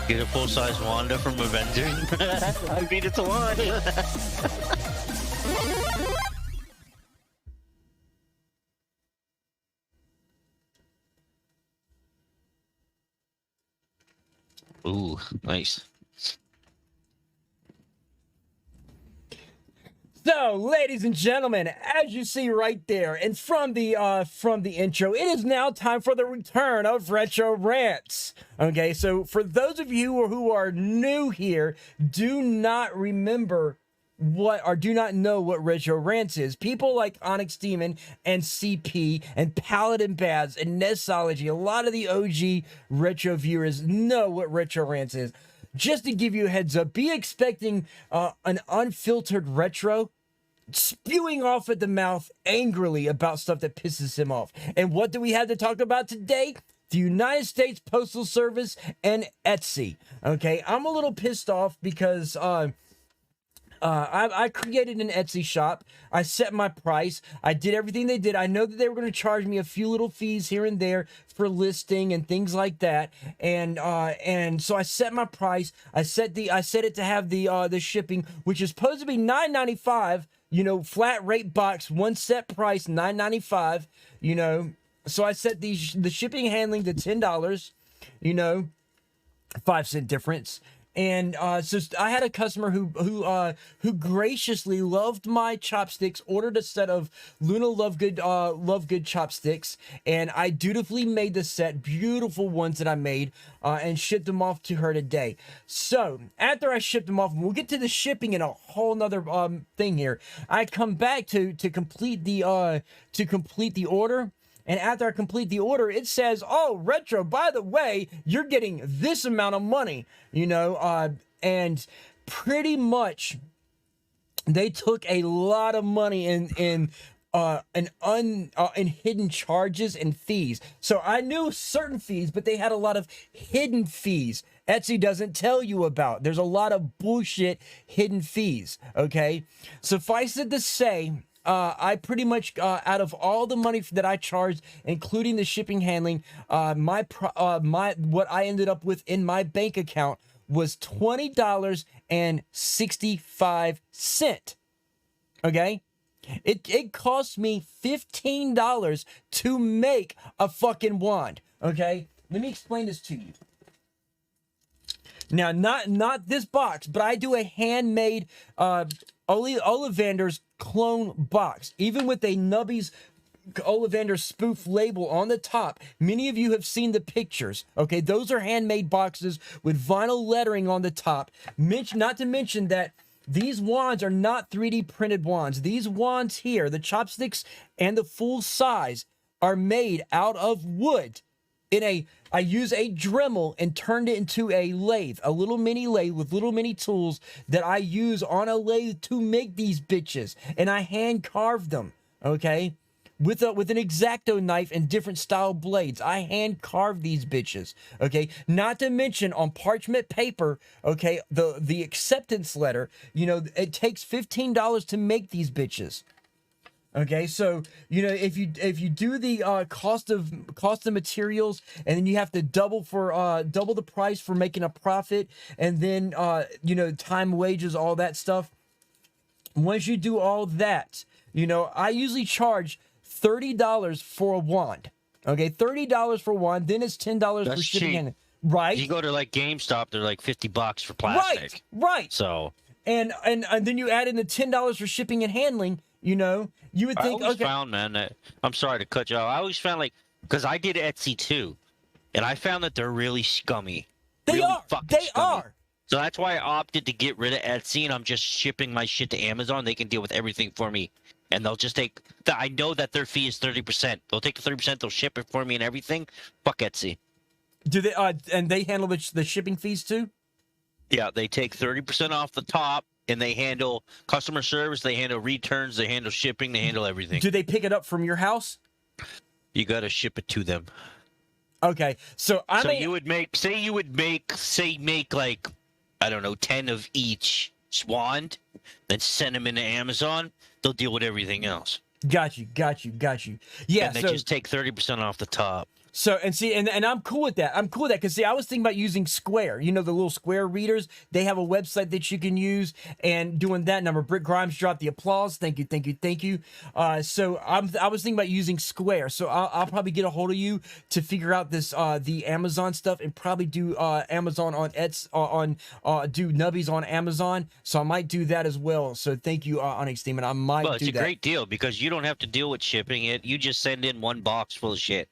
Get a full-size Wanda from Avenger. I beat it to one. Ooh, nice. So, ladies and gentlemen, as you see right there, and from the intro, it is now time for the return of Retro Rants. Okay, so for those of you who are new here, do not remember or do not know what Retro Rants is. People like Onyx Demon and CP and Paladin Baths and Nessology, a lot of the OG retro viewers know what Retro Rants is. Just to give you a heads up, be expecting an unfiltered retro spewing off at the mouth angrily about stuff that pisses him off. And what do we have to talk about today? The United States Postal Service and Etsy. Okay, I'm a little pissed off because I created an Etsy shop. I set my price. I did everything they did. I know that they were going to charge me a few little fees here and there for listing and things like that. And so I set my price. I set it to have the shipping, which is supposed to be $9.95. You know, flat rate box, one set price, $9.95. You know, so I set the shipping and handling to $10. You know, 5-cent difference. And so I had a customer who graciously loved my chopsticks, ordered a set of Luna Lovegood chopsticks, and I dutifully made the set, beautiful ones that I made, and shipped them off to her today. So after I shipped them off, we'll get to the shipping in a whole nother thing here. I come back to complete the order. And after I complete the order, it says, oh, Retro, by the way, you're getting this amount of money, you know, and pretty much they took a lot of money in hidden charges and fees. So I knew certain fees, but they had a lot of hidden fees Etsy doesn't tell you about. There's a lot of bullshit hidden fees, okay? Suffice it to say, I pretty much, out of all the money that I charged, including the shipping handling, what I ended up with in my bank account was $20.65. Okay? It cost me $15 to make a fucking wand. Okay? Let me explain this to you. Now, not this box, but I do a handmade Ollivander's clone box, even with a Nubby's Ollivander spoof label on the top. Many of you have seen the pictures. Okay, those are handmade boxes with vinyl lettering on the top. Not to mention that these wands are not 3D printed wands. These wands here, the chopsticks and the full size, are made out of wood. I use a Dremel and turned it into a lathe, a little mini lathe with little mini tools that I use on a lathe to make these bitches. And I hand carved them, okay? With an X-Acto knife and different style blades. I hand carved these bitches, okay? Not to mention on parchment paper, okay, the acceptance letter, you know, it takes $15 to make these bitches. Okay, so you know, if you do the cost of materials, and then you have to double the price for making a profit, and then you know, time, wages, all that stuff. Once you do all that, you know, I usually charge $30 for a wand. Okay, $30 for one, then it's $10 for shipping. And, right? If you go to like GameStop, they're like $50 for plastic. Right. So and then you add in the $10 for shipping and handling. You know, you would think. I always found, man, that, I'm sorry to cut you off. I always found, like, because I did Etsy too, and I found that they're really scummy. They really are. Fucking they scummy. are. So that's why I opted to get rid of Etsy, and I'm just shipping my shit to Amazon. They can deal with everything for me, and they'll just take. I know that their fee is 30%. They'll take the 30%. They'll ship it for me and everything. Fuck Etsy. Do they? And they handle the shipping fees too? Yeah, they take 30% off the top. And they handle customer service, they handle returns, they handle shipping, they handle everything. Do they pick it up from your house? You got to ship it to them. Okay, so you would make like, I don't know, 10 of each wand, then send them into Amazon. They'll deal with everything else. Got you. Yeah, And they just take 30% off the top. So, and see, and I'm cool with that. I'm cool with that because, see, I was thinking about using Square. You know, the little Square readers. They have a website that you can use, and doing that number. Brick Grimes dropped the applause. Thank you, thank you, thank you. So I was thinking about using Square. So I'll probably get a hold of you to figure out this the Amazon stuff, and probably do Amazon on do nubbies on Amazon. So I might do that as well. So thank you, Onyx Demon. I might do that. It's a great deal because you don't have to deal with shipping it. You just send in one box full of shit.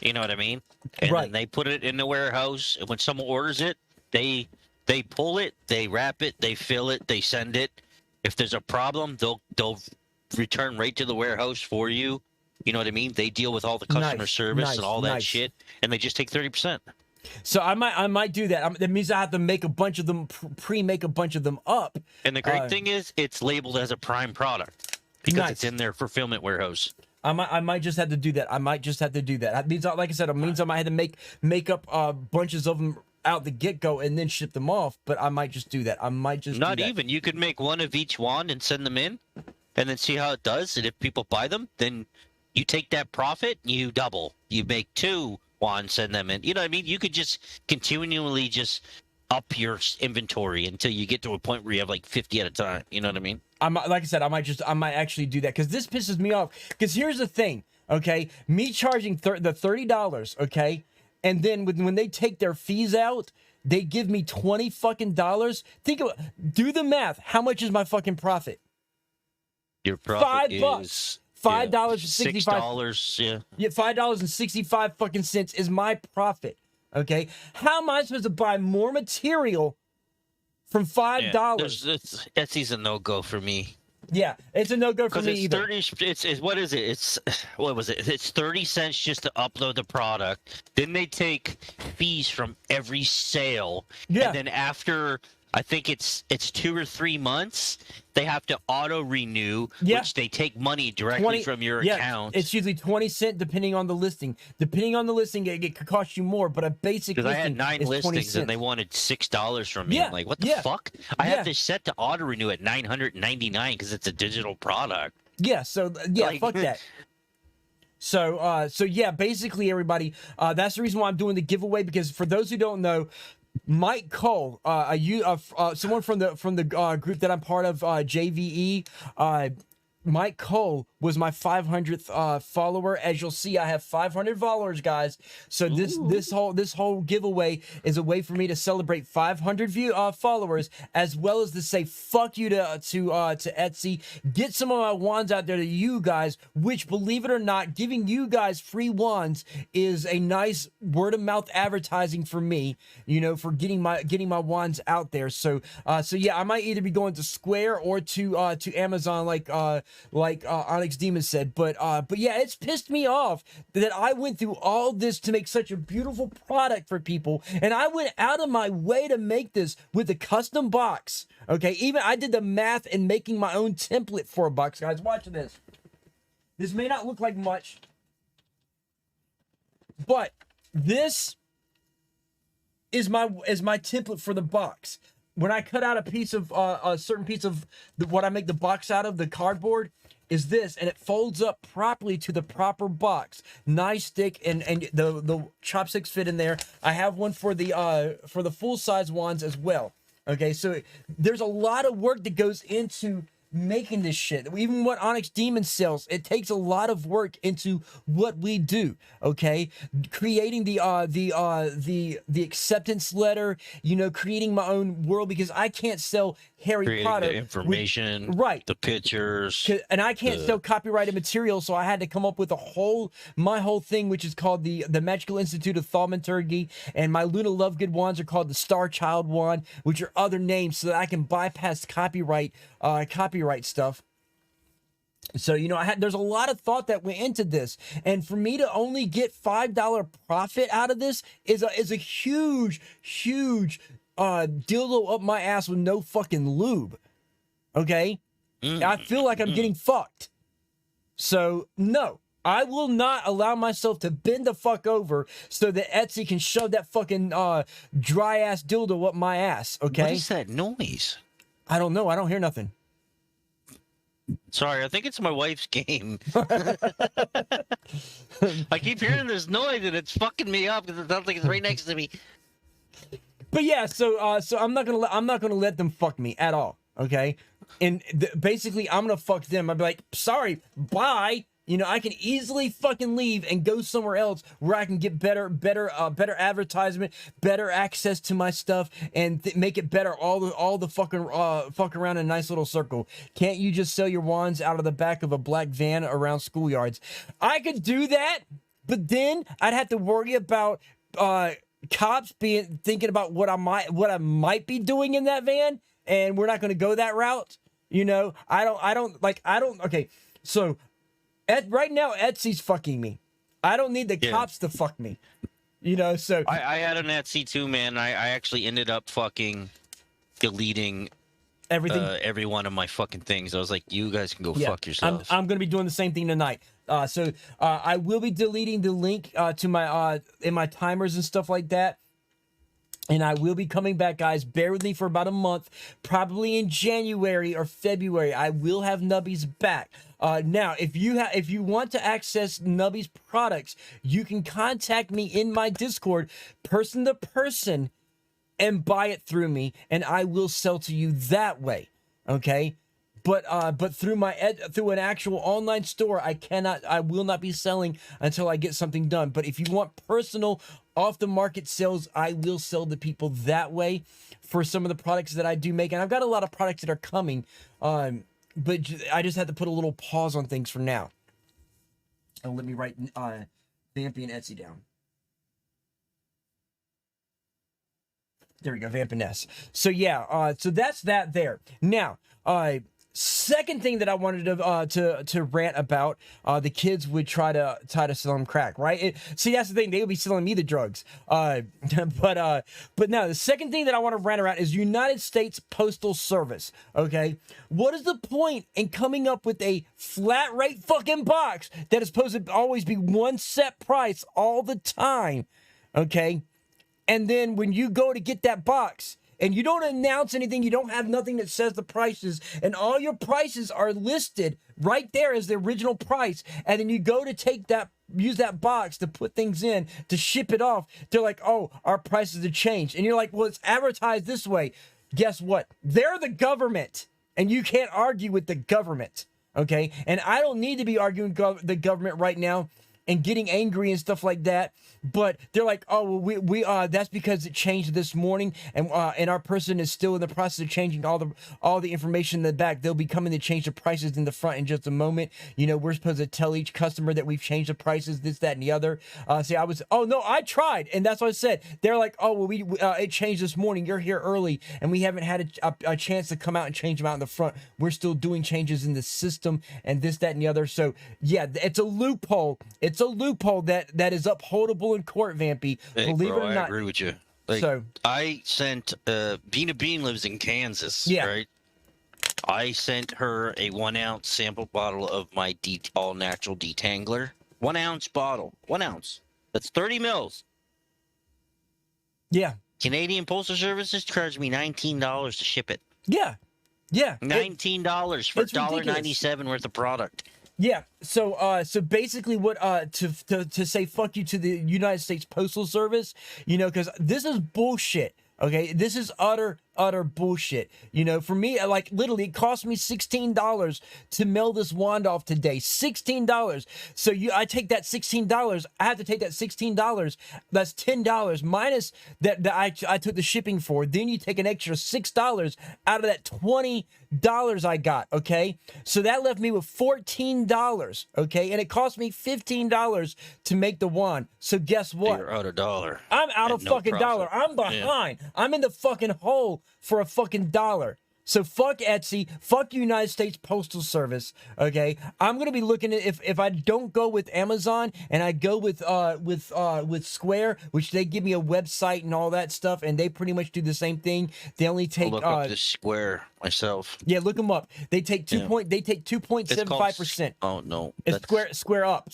You know what I mean? And Right. then they put it in the warehouse. And when someone orders it, they pull it, they wrap it, they fill it, they send it. If there's a problem, they'll return right to the warehouse for you. You know what I mean? They deal with all the customer service and all that shit, and they just take 30%. So I might do that. That means I have to make a bunch of them, pre-make a bunch of them up. And the great thing is, it's labeled as a prime product because it's in their fulfillment warehouse. I might just have to do that. I might just have to do that. That means, like I said, it means I might have to make up bunches of them out the get-go and then ship them off. But I might just do that. I might just not do that. even. You could make one of each wand and send them in, and then see how it does. And if people buy them, then you take that profit, you double. You make 2 wands, send them in. You know what I mean? You could just continually just up your inventory until you get to a point where you have like 50 at a time. You know what I mean? Like I said, I might actually do that because this pisses me off. Because here's the thing, okay? Me charging the $30, okay, and then when they take their fees out, they give me $20 fucking dollars. Do the math. How much is my fucking profit? Your profit $5. $5.65. $6. Yeah. Yeah, $5.65 fucking cents is my profit. Okay, how am I supposed to buy more material from $5? Etsy's a no-go for me. Yeah, it's a no-go for me either. 30. It's what is it? It's what was it? It's 30 cents just to upload the product. Then they take fees from every sale. Yeah. And then after, I think it's 2 or 3 months, they have to auto renew, which they take money directly from your account. It's usually 20 cents depending on the listing. Depending on the listing, it could cost you more, but a basic listing I had 9 listings and they wanted $6 from me. I'm like, what the fuck? I have this set to auto renew at $999 because it's a digital product. Yeah, so fuck that. So yeah, basically everybody, that's the reason why I'm doing the giveaway, because for those who don't know, Mike Cole, someone from the group that I'm part of, JVE, Mike Cole was my 500th follower. As you'll see, I have 500 followers, guys. So this whole giveaway is a way for me to celebrate 500 followers, as well as to say fuck you to Etsy. Get some of my wands out there to you guys. Which, believe it or not, giving you guys free wands is a nice word of mouth advertising for me. You know, for getting my wands out there. So yeah, I might either be going to Square or to Amazon, like Onyx Demon said, but yeah, it's pissed me off that I went through all this to make such a beautiful product for people, and I went out of my way to make this with a custom box. Okay, even I did the math in making my own template for a box, guys. Watch this. This may not look like much, but this is my template for the box. When I cut out a certain piece of what I make the box out of, the cardboard, is this, and it folds up properly to the proper box. Nice thick, and the chopsticks fit in there. I have one for the full size wands as well. Okay, so there's a lot of work that goes into making this shit. Even what Onyx Demon sells, it takes a lot of work into what we do. Okay, creating the acceptance letter, you know, creating my own world, because I can't sell Harry Potter the information, right, the pictures, and I can't sell copyrighted material, so I had to come up with my whole thing, which is called the Magical Institute of Thaumaturgy, and my Luna Lovegood wands are called the Star Child wand, which are other names, so that I can bypass copyright stuff. So, you know, there's a lot of thought that went into this, and for me to only get $5 profit out of this is a huge dildo up my ass with no fucking lube. Okay, I feel like I'm getting fucked. So no, I will not allow myself to bend the fuck over so that Etsy can shove that fucking dry ass dildo up my ass. Okay, what is that noise? I don't know. I don't hear nothing. Sorry, I think it's my wife's game. I keep hearing this noise and it's fucking me up because it sounds like it's right next to me. But yeah, so I'm not gonna let them fuck me at all. Okay, and basically I'm gonna fuck them. I'd be like, sorry, bye. You know, I can easily fucking leave and go somewhere else where I can get better advertisement, better access to my stuff, and make it better. All the fucking fuck around in a nice little circle. Can't you just sell your wands out of the back of a black van around schoolyards? I could do that, but then I'd have to worry about cops thinking about what I might be doing in that van, and we're not going to go that route. You know, I don't. Okay, so. Right now, Etsy's fucking me. I don't need the cops to fuck me. You know, so... I had an Etsy too, man. I actually ended up fucking deleting everything. Every one of my fucking things. I was like, you guys can go fuck yourselves. I'm going to be doing the same thing tonight. So I will be deleting the link to my in my timers and stuff like that. And I will be coming back, guys. Bear with me for about a month. Probably in January or February, I will have Nubby's back. Now, if you want to access Nubby's products, you can contact me in my Discord, person to person, and buy it through me, and I will sell to you that way. Okay? But through through an actual online store, I will not be selling until I get something done. But if you want personal off the market sales, I will sell to people that way for some of the products that I do make. And I've got a lot of products that are coming. But I just had to put a little pause on things for now. And let me write Vampy and Etsy down. There we go, Vamp and S. So yeah, so that's that there. Now, second thing that I wanted to rant about, the kids would try to sell them crack, right? See, that's the thing; they would be selling me the drugs. But now the second thing that I want to rant around is United States Postal Service. Okay, what is the point in coming up with a flat rate fucking box that is supposed to always be one set price all the time? Okay, and then when you go to get that box, and you don't announce anything, you don't have nothing that says the prices, and all your prices are listed right there as the original price, and then you go to use that box to put things in, to ship it off, they're like, oh, our prices have changed. And you're like, well, it's advertised this way. Guess what? They're the government, and you can't argue with the government, okay? And I don't need to be arguing the government right now and getting angry and stuff like that, but they're like, oh, well, we that's because it changed this morning, and our person is still in the process of changing all the information in the back. They'll be coming to change the prices in the front in just a moment. You know, we're supposed to tell each customer that we've changed the prices, this, that, and the other. I tried, and that's what I said. They're like, oh, well, it changed this morning. You're here early, and we haven't had a chance to come out and change them out in the front. We're still doing changes in the system and this, that, and the other. So yeah, it's a loophole. It's a loophole that is upholdable in court, Vampy. Hey, Believe bro, it or not. I agree with you. Like, so I sent Bean lives in Kansas, right? I sent her a 1 ounce sample bottle of my all natural detangler. 1 ounce bottle. 1 ounce. That's 30 mils. Yeah. Canadian Postal Services charged me $19 to ship it. Yeah. Yeah. $19 for $1.97 worth of product. Yeah, so basically what to say fuck you to the United States Postal Service, you know, because this is bullshit. Okay, this is utter bullshit. You know, for me, like, literally, it cost me $16 to mail this wand off today. $16. So I take that $16. I have to take that $16. That's $10 minus that I took the shipping for. Then you take an extra $6 out of that $20 I got. Okay, so that left me with $14. Okay, and it cost me $15 to make the wand. So guess what? You're out of dollar. I'm out of fucking dollar. I'm behind. Yeah. I'm in the fucking hole for a fucking dollar. So fuck Etsy, fuck United States Postal Service. Okay, I'm gonna be looking at if I don't go with Amazon and I go with Square, which they give me a website and all that stuff, and they pretty much do the same thing. They only take I'll look up this Square myself. Yeah, look them up. They take 2.75%. Oh no, it's Square Up.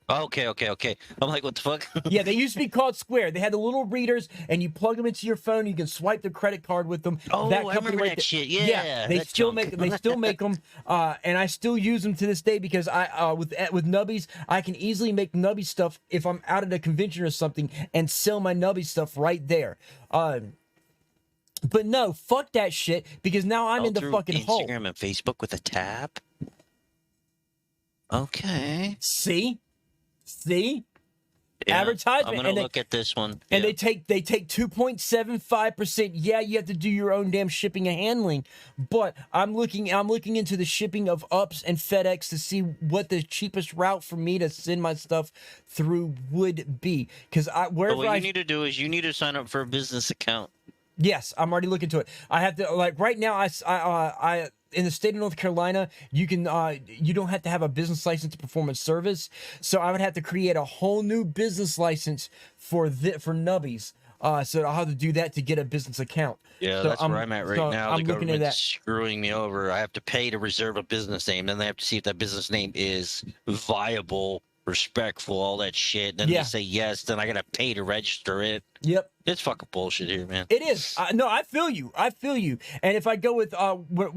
Okay, okay, okay. I'm like, what the fuck? Yeah, they used to be called Square. They had the little readers, and you plug them into your phone. You can swipe the credit card with them. Oh, That I company remember right that there. shit. Yeah, Yeah, they that still junk. make they still make them, and I still use them to this day because I with Nubbies I can easily make Nubby stuff if I'm out at a convention or something and sell my Nubby stuff right there. But no, fuck that shit because now I'm in the Through fucking hole. Instagram and Facebook with a tab. Okay. See. Yeah, Advertisement. I'm gonna and look at this one. And Yeah. they take 2.75%. Yeah, you have to do your own damn shipping and handling. But I'm looking into the shipping of UPS and FedEx to see what the cheapest route for me to send my stuff through would be. Because But what you need to do is you need to sign up for a business account. Yes, I'm already looking to it. I have to like right now. I in the state of North Carolina, you can you don't have to have a business license to perform a service. So I would have to create a whole new business license for Nubbies. So I'll have to do that to get a business account. Yeah, So that's where I'm at right now. I'm The looking at government's that. screwing me over. I have to pay to reserve a business name. Then they have to see if that business name is viable, respectful, all that shit. Then Yeah. they say yes. Then I gotta pay to register it. Yep. It's fucking bullshit here, man. It is. No, I feel you. And if I go with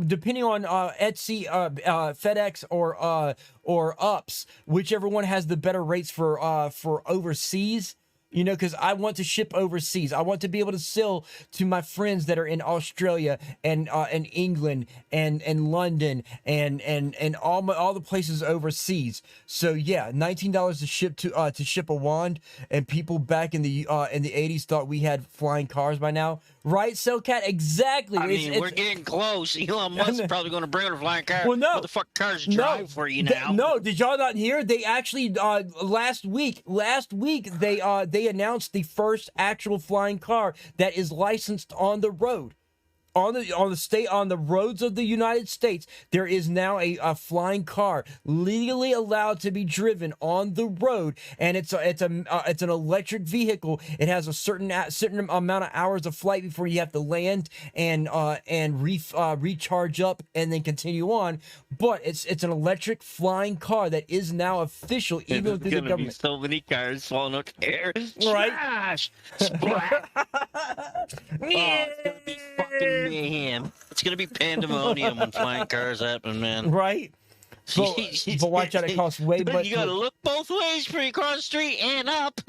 depending on Etsy, FedEx, or UPS, whichever one has the better rates for overseas. You know, because I want to ship overseas. I want to be able to sell to my friends that are in Australia and England and London and all the places overseas. So yeah, $19 to ship a wand. And people back in the 80s thought we had flying cars by now, right? Cellcat, exactly. I mean, we're getting close. Elon Musk's probably going to bring out a flying car. Well, no. What the fuck cars drive for you now? No, did y'all not hear? They actually last week they announced the first actual flying car that is licensed on the road. On the roads of the United States, there is now a flying car legally allowed to be driven on the road, and it's an electric vehicle. It has a certain amount of hours of flight before you have to land and recharge up and then continue on. But it's an electric flying car that is now official, even through the government. Be so many cars falling up the air. Right? Splash! Splat! It's gonna be fucking mayhem. It's gonna be pandemonium when flying cars happen, man. Right? But watch out, it costs way much. You gotta look both ways before you cross the street and up.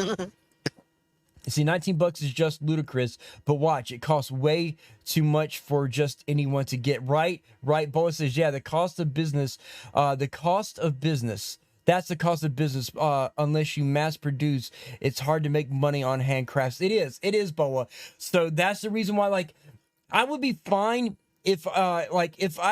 See, $19 is just ludicrous, but watch, it costs way too much for just anyone to get. Right? Boa says, yeah, the cost of business, that's the cost of business. Unless you mass produce, it's hard to make money on handcrafts. It is, Boa. So that's the reason why, like, I would be fine if I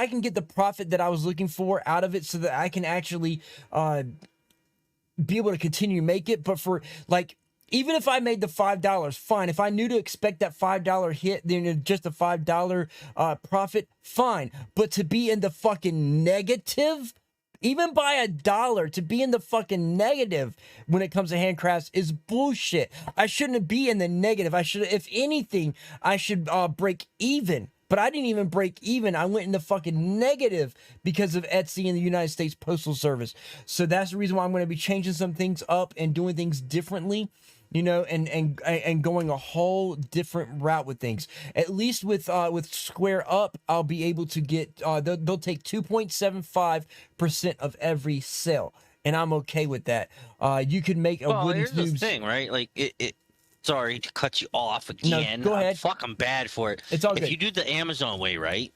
can get the profit that I was looking for out of it so that I can actually be able to continue to make it. But for like, even if I made the $5, fine. If I knew to expect that $5 hit, then just a $5 profit, fine. But to be in the fucking negative, even by $1, to be in the fucking negative when it comes to handcrafts is bullshit. I shouldn't be in the negative. If anything, I should break even. But I didn't even break even. I went in the fucking negative because of Etsy and the United States Postal Service. So that's the reason why I'm going to be changing some things up and doing things differently. You know, and going a whole different route with things. At least with Square Up, I'll be able to get they'll take 2.75% of every sale, and I'm okay with that. You could make a wooden Here's the tubes. thing, right? Like it. Sorry to cut you off again. No, go ahead. I'm bad for it. It's all If good. you do the Amazon way, right?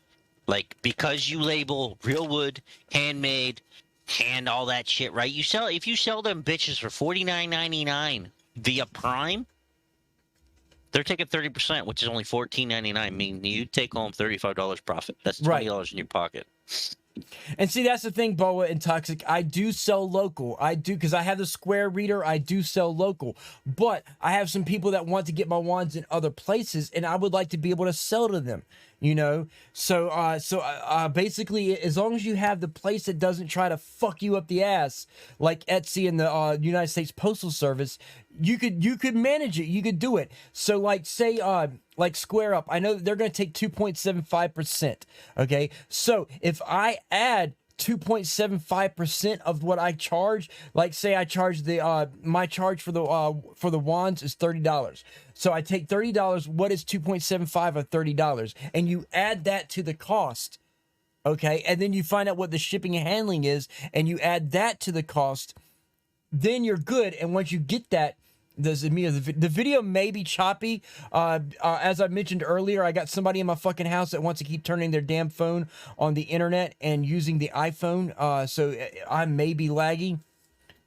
Like because you label real wood, handmade, hand all that shit, right? If you sell them bitches for $49.99 via Prime, they're taking 30%, which is only $14.99. I mean, you take home $35 profit. That's $20 in your pocket. And see, that's the thing, Boa and Toxic. I do sell local. I do, because I have the Square reader. I do sell local. But I have some people that want to get my wands in other places, and I would like to be able to sell to them. You know, so basically, as long as you have the place that doesn't try to fuck you up the ass, like Etsy and the United States Postal Service, you could manage it. You could do it. So, like, say, like Square Up, I know that they're going to take 2.75%. Okay, so if I add 2.75% of what I charge. Like say I charge the my charge for the wands is $30. So I take $30. What is 2.75 of $30? And you add that to the cost. Okay, and then you find out what the shipping and handling is, and you add that to the cost. Then you're good. And once you get that, the video may be choppy. As I mentioned earlier, I got somebody in my fucking house that wants to keep turning their damn phone on the internet and using the iPhone. So I may be laggy.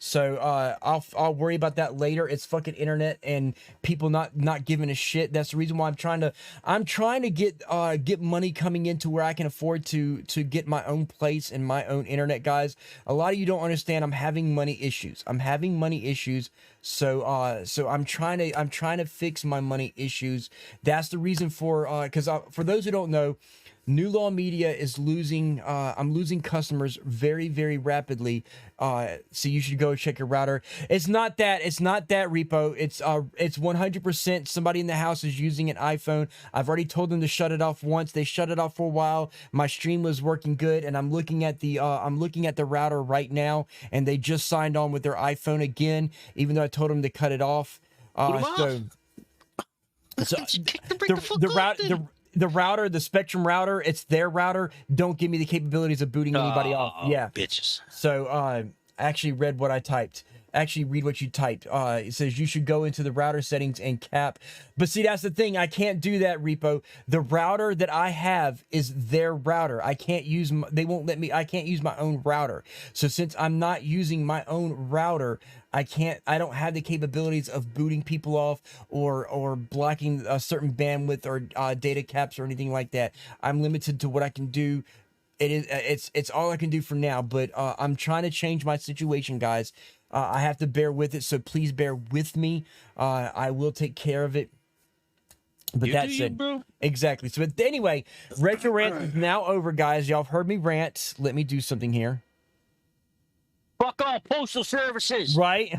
So I'll worry about that later. It's fucking internet and people not giving a shit. That's the reason why I'm trying to get money coming into where I can afford to get my own place and my own internet, guys. A lot of you don't understand. I'm having money issues. So I'm trying to fix my money issues. That's the reason for because for those who don't know, New Law Media is losing. I'm losing customers very, very rapidly. So you should go check your router. It's not that repo. It's 100% somebody in the house is using an iPhone. I've already told them to shut it off once. They shut it off for a while. My stream was working good, and I'm looking at the router right now, and they just signed on with their iPhone again, even though I told them to cut it off. The router, the Spectrum router, it's their router. Don't give me the capabilities of booting anybody off. Yeah, bitches. So I actually read what I typed. Actually, read what you typed. It says you should go into the router settings and cap. But see, that's the thing. I can't do that, Repo. The router that I have is their router. I can't use. They won't let me. I can't use my own router. So since I'm not using my own router, I don't have the capabilities of booting people off or blocking a certain bandwidth or data caps or anything like that. I'm limited to what I can do. It's all I can do for now. But I'm trying to change my situation, guys. I have to bear with it, so please bear with me. I will take care of it. But that's it, bro. Exactly. So, but anyway, Retro Rant is now over, guys. Y'all have heard me rant. Let me do something here. Fuck all postal services. Right?